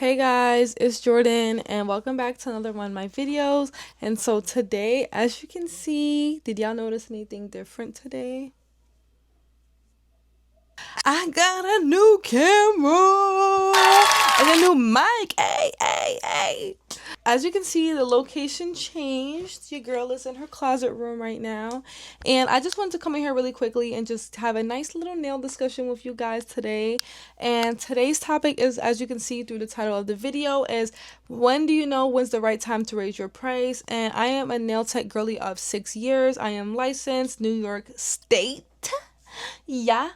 Hey guys, it's Jordan and welcome back to another one of my videos. And so today, as you can see, did y'all notice anything different today? I got a new camera and a new mic. Hey, hey, hey. As you can see, the location changed. Your girl is in her closet room right now. And I just wanted to come in here really quickly and just have a nice little nail discussion with you guys today. And today's topic is, as you can see through the title of the video, is when do you know when's the right time to raise your price? And I am a nail tech girly of 6 years. I am licensed New York State. Yeah.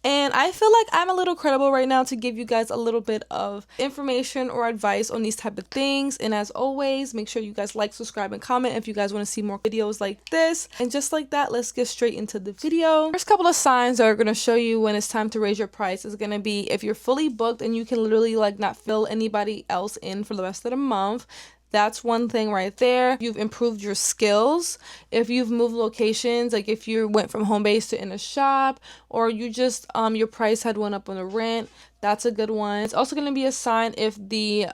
And I feel like I'm a little credible right now to give you guys a little bit of information or advice on these type of things. And as always, make sure you guys like, subscribe, and comment if you guys want to see more videos like this. And just like that, let's get straight into the video. First couple of signs that are going to show you when it's time to raise your price is going to be if you're fully booked and you can literally like not fill anybody else in for the rest of the month. That's one thing right there. You've improved your skills. If you've moved locations, like if you went from home base to in a shop, or you just your price had went up on the rent, that's a good one. It's also going to be a sign if the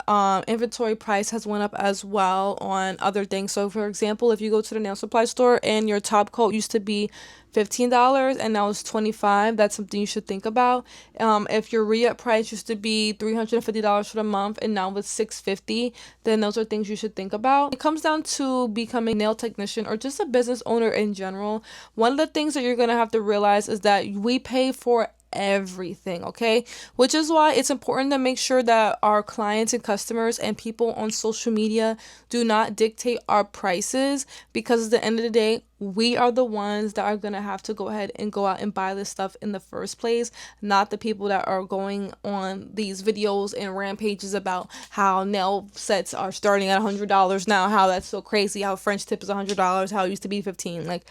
inventory price has went up as well on other things. So for example, if you go to the nail supply store and your top coat used to be $15 and now it's $25, that's something you should think about. If your re-up price used to be $350 for the month and now it's $650, then those are things you should think about. It comes down to becoming a nail technician or just a business owner in general. One of the things that you're going to have to realize is that we pay for everything, okay? Which is why it's important to make sure that our clients and customers and people on social media do not dictate our prices, because at the end of the day, we are the ones that are gonna have to go ahead and go out and buy this stuff in the first place, not the people that are going on these videos and rampages about how nail sets are starting at $100 now, how that's so crazy, how French tip is $100, how it used to be $15. Like,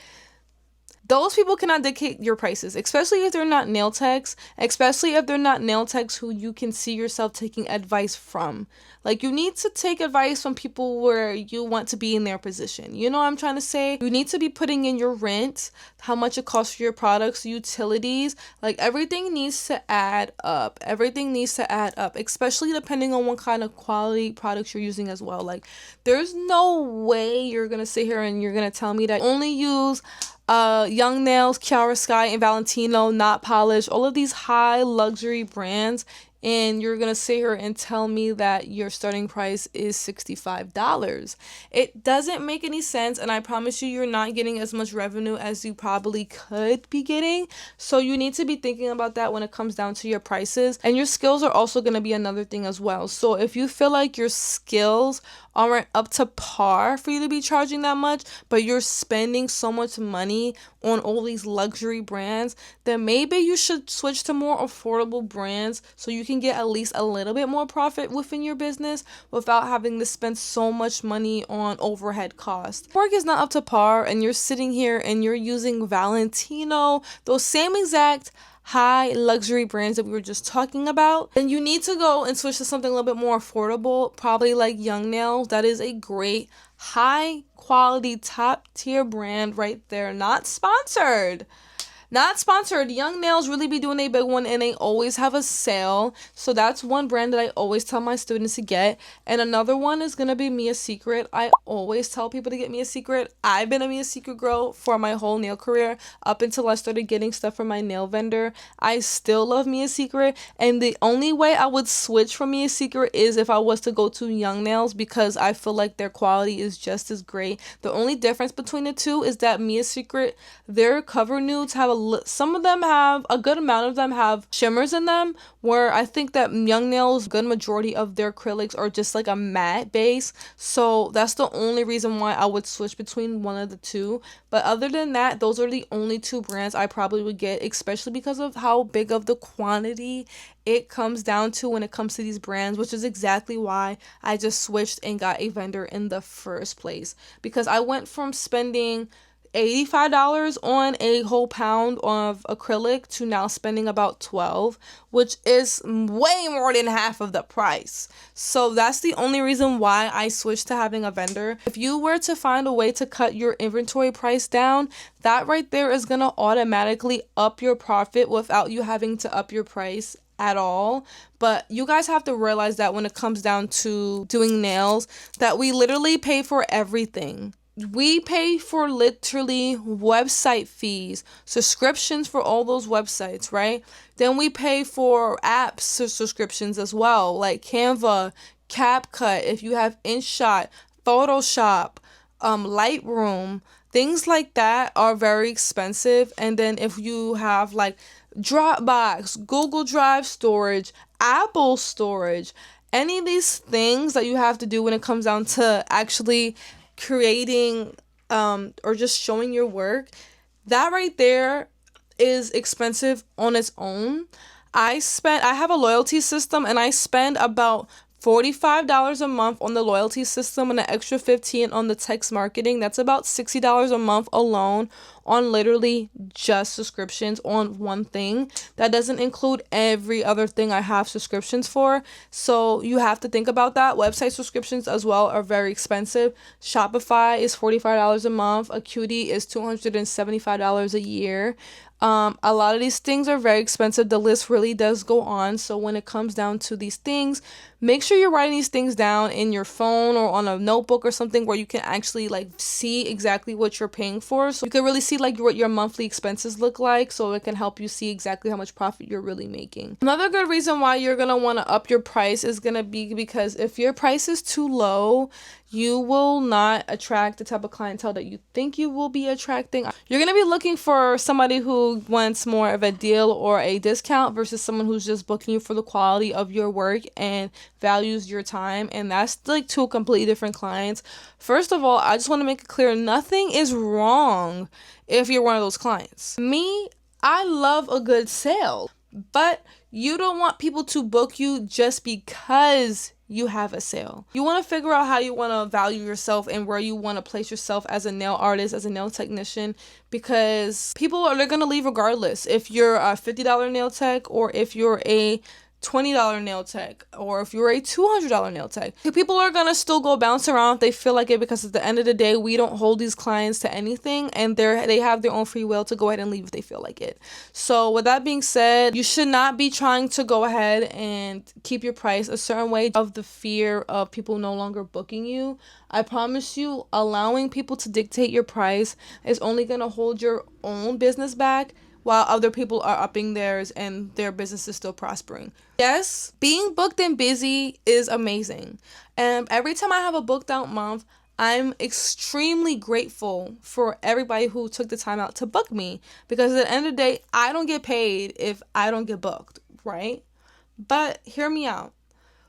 those people cannot dictate your prices, especially if they're not nail techs, especially if they're not nail techs who you can see yourself taking advice from. Like, you need to take advice from people where you want to be in their position. You know what I'm trying to say? You need to be putting in your rent, how much it costs for your products, utilities. Like, everything needs to add up. Everything needs to add up, especially depending on what kind of quality products you're using as well. Like, there's no way you're going to sit here and you're going to tell me that only use Young Nails, Chiara Sky, and Valentino, Not Polished, all of these high luxury brands, and you're gonna sit here and tell me that your starting price is $65. It doesn't make any sense, and I promise you, you're not getting as much revenue as you probably could be getting. So you need to be thinking about that when it comes down to your prices. And your skills are also gonna be another thing as well. So if you feel like your skills aren't up to par for you to be charging that much, but you're spending so much money on all these luxury brands, then maybe you should switch to more affordable brands so you can get at least a little bit more profit within your business without having to spend so much money on overhead costs. Work is not up to par and you're sitting here and you're using Valentino, those same exact high luxury brands that we were just talking about, and you need to go and switch to something a little bit more affordable, probably like Young Nails. That is a great high quality top tier brand right there. Not sponsored. Not sponsored. Young Nails really be doing a big one and they always have a sale. So that's one brand that I always tell my students to get. And another one is going to be Mia Secret. I always tell people to get Mia Secret. I've been a Mia Secret girl for my whole nail career up until I started getting stuff from my nail vendor. I still love Mia Secret. And the only way I would switch from Mia Secret is if I was to go to Young Nails, because I feel like their quality is just as great. The only difference between the two is that Mia Secret, their cover nudes have some of them have, a good amount of them have shimmers in them, where I think that Young Nails, good majority of their acrylics are just like a matte base. So that's the only reason why I would switch between one of the two. But other than that, those are the only two brands I probably would get, especially because of how big of the quantity it comes down to when it comes to these brands, which is exactly why I just switched and got a vendor in the first place. Because I went from spending $85 on a whole pound of acrylic to now spending about $12, which is way more than half of the price. So that's the only reason why I switched to having a vendor. If you were to find a way to cut your inventory price down, that right there is going to automatically up your profit without you having to up your price at all. But you guys have to realize that when it comes down to doing nails, that we literally pay for everything. We pay for literally website fees, subscriptions for all those websites, right? Then we pay for apps subscriptions as well, like Canva, CapCut, if you have InShot, Photoshop, Lightroom, things like that are very expensive. And then if you have like Dropbox, Google Drive storage, Apple storage, any of these things that you have to do when it comes down to actually creating or just showing your work, that right there is expensive on its own. I have a loyalty system, and I spend about $45 a month on the loyalty system and an extra $15 on the text marketing. That's about $60 a month alone on literally just subscriptions on one thing. That doesn't include every other thing I have subscriptions for. So you have to think about that. Website subscriptions as well are very expensive. Shopify is $45 a month. Acuity is $275 a year. A lot of these things are very expensive. The list really does go on. So when it comes down to these things, make sure you're writing these things down in your phone or on a notebook or something where you can actually like see exactly what you're paying for. So you can really see like what your monthly expenses look like, so it can help you see exactly how much profit you're really making. Another good reason why you're going to want to up your price is going to be because if your price is too low, you will not attract the type of clientele that you think you will be attracting. You're going to be looking for somebody who wants more of a deal or a discount versus someone who's just booking you for the quality of your work and values your time. And that's like two completely different clients. First of all, I just want to make it clear, nothing is wrong if you're one of those clients. Me, I love a good sale, but you don't want people to book you just because you have a sale. You want to figure out how you want to value yourself and where you want to place yourself as a nail artist, as a nail technician, because they're going to leave regardless if you're a $50 nail tech or if you're a $20 nail tech or if you're a $200 nail tech. People are gonna still go bounce around if they feel like it, because at the end of the day, we don't hold these clients to anything, and they have their own free will to go ahead and leave if they feel like it. So with that being said, you should not be trying to go ahead and keep your price a certain way of the fear of people no longer booking you. I promise you, allowing people to dictate your price is only gonna hold your own business back, while other people are upping theirs and their business is still prospering. Yes, being booked and busy is amazing. And every time I have a booked out month, I'm extremely grateful for everybody who took the time out to book me, because at the end of the day, I don't get paid if I don't get booked, right? But hear me out.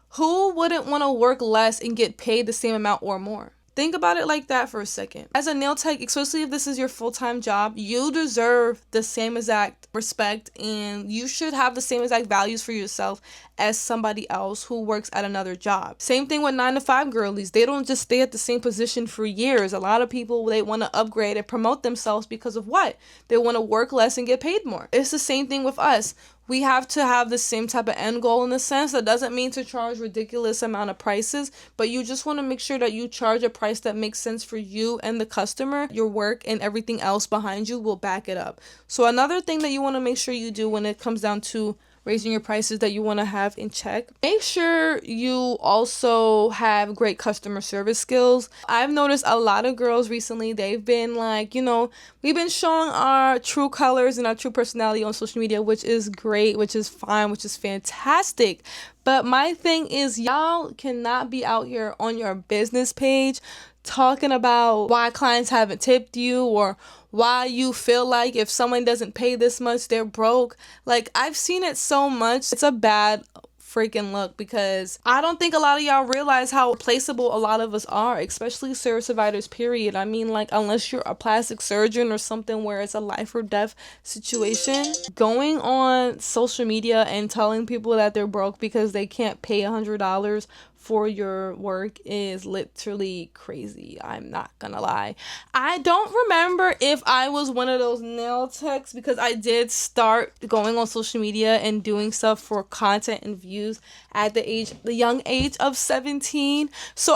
Who wouldn't want to work less and get paid the same amount or more? Think about it like that for a second. As a nail tech, especially if this is your full-time job, you deserve the same exact respect, and you should have the same exact values for yourself as somebody else who works at another job. Same thing with 9-to-5 girlies. They don't just stay at the same position for years. A lot of people, they want to upgrade and promote themselves because of what? They want to work less and get paid more. It's the same thing with us. We have to have the same type of end goal in a sense. That doesn't mean to charge ridiculous amount of prices, but you just want to make sure that you charge a price that makes sense for you and the customer. Your work and everything else behind you will back it up. So another thing that you want to make sure you do when it comes down to raising your prices that you want to have in check, make sure you also have great customer service skills. I've noticed a lot of girls recently, they've been like, we've been showing our true colors and our true personality on social media, which is great, which is fine, which is fantastic. But my thing is, y'all cannot be out here on your business page talking about why clients haven't tipped you, or why you feel like if someone doesn't pay this much, they're broke. Like, I've seen it so much. It's a bad freaking look, because I don't think a lot of y'all realize how replaceable a lot of us are, especially service providers, period. I mean, like, unless you're a plastic surgeon or something where it's a life or death situation, going on social media and telling people that they're broke because they can't pay $100 for your work is literally crazy. I'm not gonna lie. I don't remember if I was one of those nail techs, because I did start going on social media and doing stuff for content and views at the young age of 17. So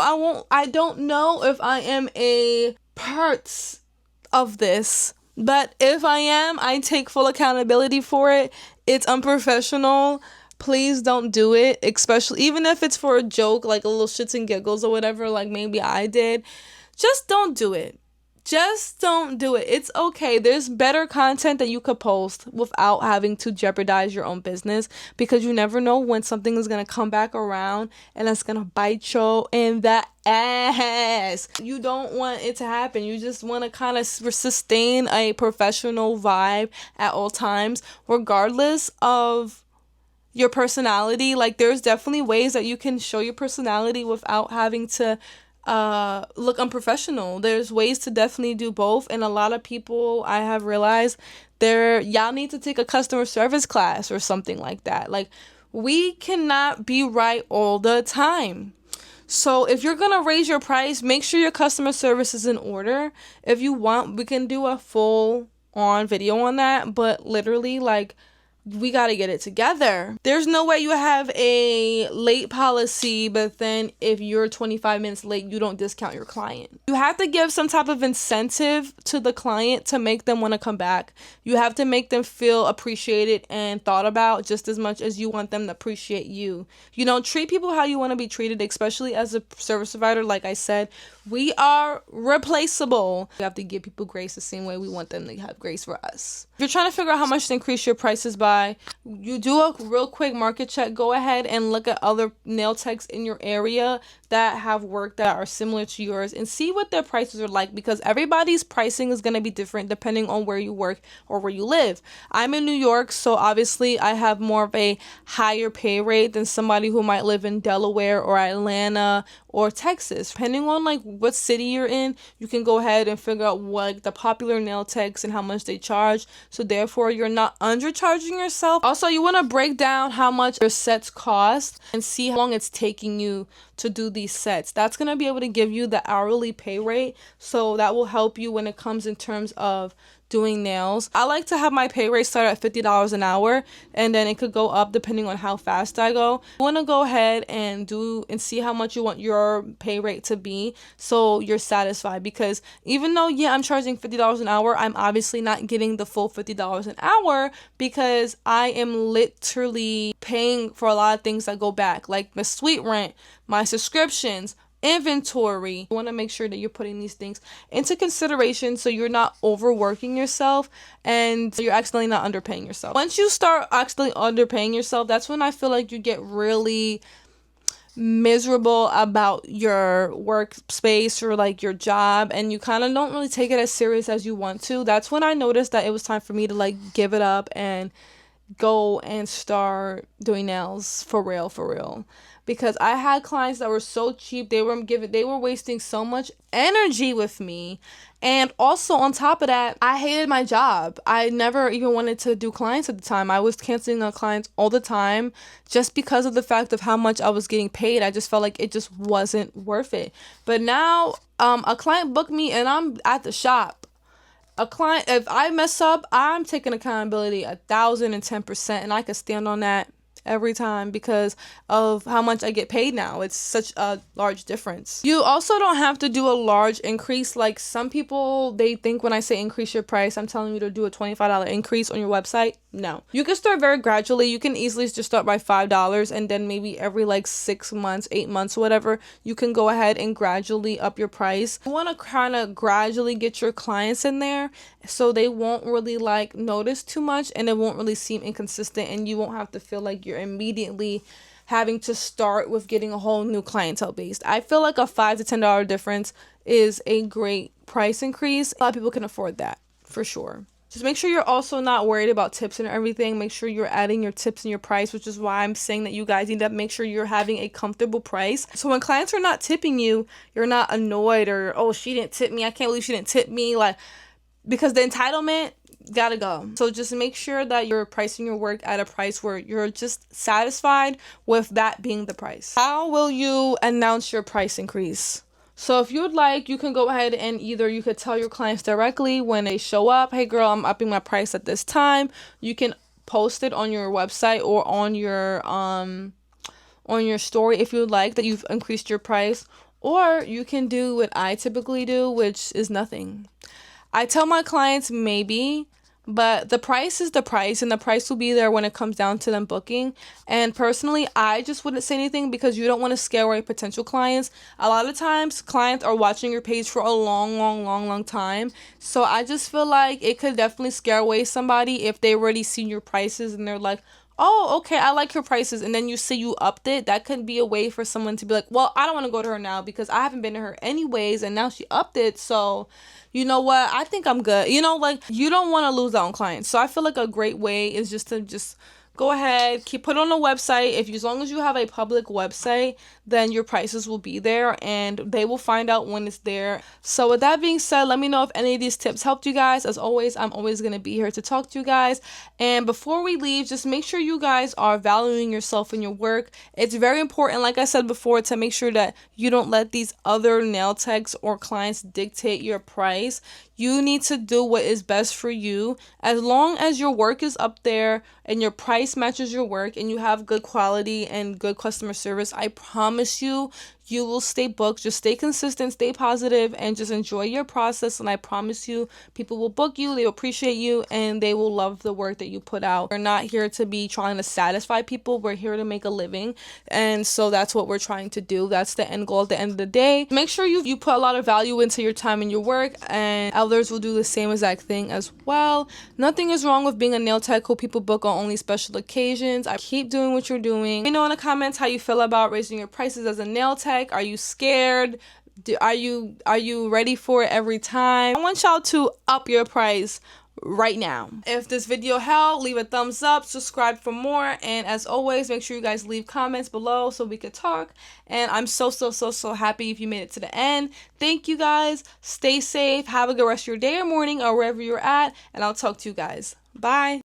I don't know if I am a part of this, but if I am, I take full accountability for it. It's unprofessional. please don't do it, especially even if it's for a joke, like a little shits and giggles or whatever, like maybe I did. Just don't do it. Just don't do it. It's okay. There's better content that you could post without having to jeopardize your own business, because you never know when something is going to come back around and it's going to bite you in the ass. You don't want it to happen. You just want to kind of sustain a professional vibe at all times, regardless of your personality. Like, there's definitely ways that you can show your personality without having to look unprofessional. There's ways to definitely do both, and a lot of people, I have realized, y'all need to take a customer service class or something like that. Like, we cannot be right all the time. So if you're gonna raise your price, make sure your customer service is in order. If you want, we can do a full on video on that, but literally, like, we got to get it together. There's no way you have a late policy, but then if you're 25 minutes late, you don't discount your client. You have to give some type of incentive to the client to make them want to come back. You have to make them feel appreciated and thought about just as much as you want them to appreciate you. You know, treat people how you want to be treated, especially as a service provider. Like I said, we are replaceable. You have to give people grace the same way we want them to have grace for us. If you're trying to figure out how much to increase your prices by, you do a real quick market check. Go ahead and look at other nail techs in your area that have work that are similar to yours and see what their prices are like, because everybody's pricing is going to be different depending on where you work or where you live. I'm in New York, so obviously I have more of a higher pay rate than somebody who might live in Delaware or Atlanta or Texas. Depending on like what city you're in, you can go ahead and figure out what the popular nail techs and how much they charge, so therefore you're not undercharging yourself. Also, you want to break down how much your sets cost and see how long it's taking you to do these sets. That's going to be able to give you the hourly pay rate, so that will help you when it comes in terms of doing nails. I like to have my pay rate start at $50 an hour, and then it could go up depending on how fast I go. You want to go ahead and see how much you want your pay rate to be, so you're satisfied, because even though, yeah, I'm charging $50 an hour, I'm obviously not getting the full $50 an hour, because I am literally paying for a lot of things that go back, like my suite rent, my subscriptions, inventory. You want to make sure that you're putting these things into consideration so you're not overworking yourself and you're accidentally not underpaying yourself. Once you start accidentally underpaying yourself, that's when I feel like you get really miserable about your workspace or like your job, and you kind of don't really take it as serious as you want to. That's when I noticed that it was time for me to like give it up and go and start doing nails for real, because I had clients that were so cheap. They were wasting so much energy with me. And also on top of that, I hated my job. I never even wanted to do clients at the time. I was canceling on clients all the time just because of the fact of how much I was getting paid. I just felt like it just wasn't worth it. But now a client booked me and I'm at the shop. A client, if I mess up, I'm taking accountability 1,010%, and I can stand on that every time because of how much I get paid now. It's such a large difference. You also don't have to do a large increase. Like some people, they think when I say increase your price, I'm telling you to do a $25 increase on your website. No. You can start very gradually. You can easily just start by $5, and then maybe every like 6 months, 8 months, whatever, you can go ahead and gradually up your price. You want to kind of gradually get your clients in there so they won't really like notice too much, and it won't really seem inconsistent, and you won't have to feel like you're immediately having to start with getting a whole new clientele base. I feel like a $5 to $10 difference is a great price increase. A lot of people can afford that for sure. Just make sure you're also not worried about tips and everything. Make sure you're adding your tips in your price, which is why I'm saying that you guys need to make sure you're having a comfortable price. So when clients are not tipping you, you're not annoyed or, oh, she didn't tip me. I can't believe she didn't tip me. Like, because the entitlement gotta go. So just make sure that you're pricing your work at a price where you're just satisfied with that being the price. How will you announce your price increase? So if you would like, you can go ahead and either you could tell your clients directly when they show up, hey girl, I'm upping my price at this time. You can post it on your website or on your story if you would like that you've increased your price. Or you can do what I typically do, which is nothing. I tell my clients maybe, But the price is the price, and the price will be there when it comes down to them booking. And personally, I just wouldn't say anything because you don't want to scare away potential clients. A lot of times clients are watching your page for a long time, so I just feel like it could definitely scare away somebody if they already seen your prices and they're like, oh, okay, I like her prices, and then you see you upped it. That could be a way for someone to be like, well, I don't want to go to her now because I haven't been to her anyways, and now she upped it, so you know what, I think I'm good. You know, like, you don't want to lose out on clients. So I feel like a great way is just to go ahead, put it on a website. As long as you have a public website, then your prices will be there and they will find out when it's there. So with that being said, let me know if any of these tips helped you guys. As always, I'm always going to be here to talk to you guys. And before we leave, just make sure you guys are valuing yourself and your work. It's very important, like I said before, to make sure that you don't let these other nail techs or clients dictate your price. You need to do what is best for you. As long as your work is up there and your price matches your work and you have good quality and good customer service, I promise you, you will stay booked. Just stay consistent, stay positive, and just enjoy your process. And I promise you, people will book you, they will appreciate you, and they will love the work that you put out. We're not here to be trying to satisfy people. We're here to make a living. And so that's what we're trying to do. That's the end goal at the end of the day. Make sure you put a lot of value into your time and your work, and others will do the same exact thing as well. Nothing is wrong with being a nail tech who people book on only special occasions. I keep doing what you're doing. Let me know in the comments how you feel about raising your prices as a nail tech. Are you scared? Are you ready for it every time? I want y'all to up your price right now. If this video helped, leave a thumbs up, subscribe for more, and as always, make sure you guys leave comments below so we could talk. And I'm so happy if you made it to the end. Thank you guys. Stay safe. Have a good rest of your day or morning or wherever you're at, and I'll talk to you guys. Bye.